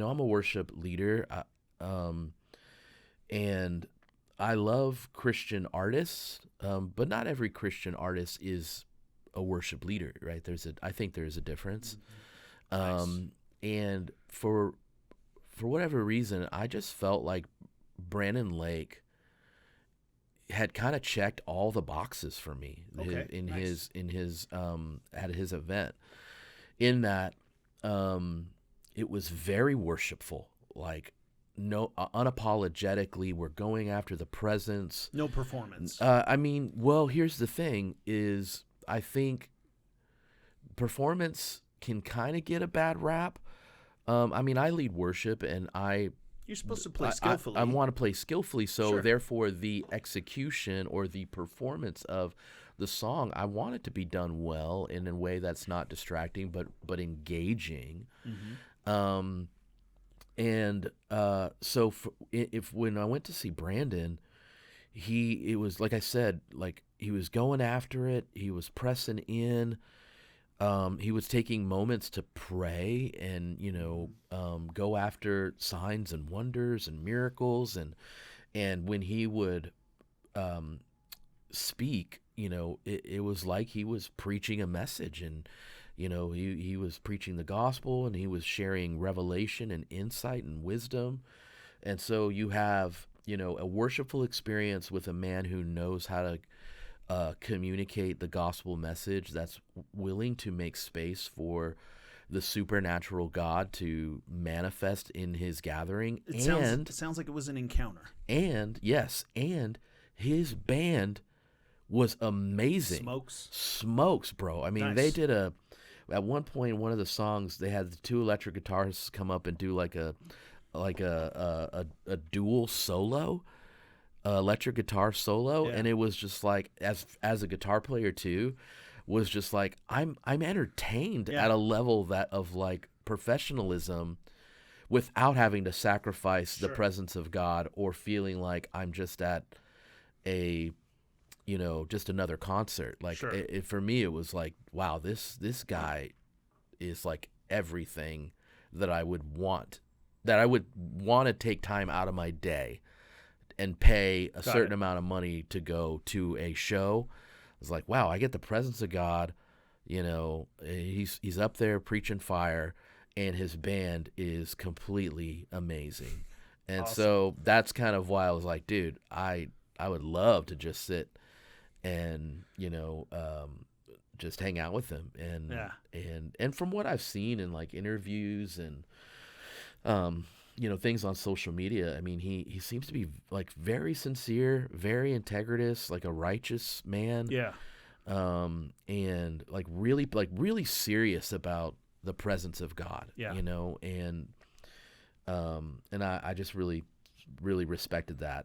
I'm a worship leader, and I love Christian artists, but not every Christian artist is a worship leader, right? I think there's a difference. Nice. And for whatever reason, I just felt like Brandon Lake had kind of checked all the boxes for me Okay. Nice. in his at his event, in that it was very worshipful, like no unapologetically we're going after the presence. No performance. I mean, well, here's the thing: is I think performance can kind of get a bad rap. I mean, I lead worship, and You're supposed to play skillfully. I want to play skillfully, so Sure. therefore the execution or the performance of the song, I want it to be done well in a way that's not distracting but engaging. Um, and so if when I went to see Brandon, it was like I said, like he was going after it, he was pressing in. He was taking moments to pray and go after signs and wonders and miracles, and when he would speak, it was like he was preaching a message, and he was preaching the gospel, and he was sharing revelation and insight and wisdom. And so you have a worshipful experience with a man who knows how to communicate the gospel message, that's willing to make space for the supernatural God to manifest in his gathering. It sounds like it was an encounter. And yes, and his band was amazing. Smokes, bro. I mean, Nice. they did at one point, one of the songs, they had the two electric guitarists come up and do like a dual solo, electric guitar solo, Yeah. and it was just like, as a guitar player too, was just like I'm entertained Yeah. at a level that of like professionalism, without having to sacrifice the Sure. presence of God or feeling like I'm just at a just another concert. Like Sure. for me, it was like, wow, this guy is like everything that I would want to take time out of my day and pay a certain amount of money to go to a show. It's like, wow, I get the presence of God. He's up there preaching fire, and his band is completely amazing. And Awesome. so that's kind of why I was like, dude, I would love to just sit and just hang out with him. And Yeah. and from what I've seen in like interviews and things on social media, I mean, he seems to be like very sincere, very integritous, like a righteous man. Yeah. And like really serious about the presence of God. Yeah. And I just really respected that.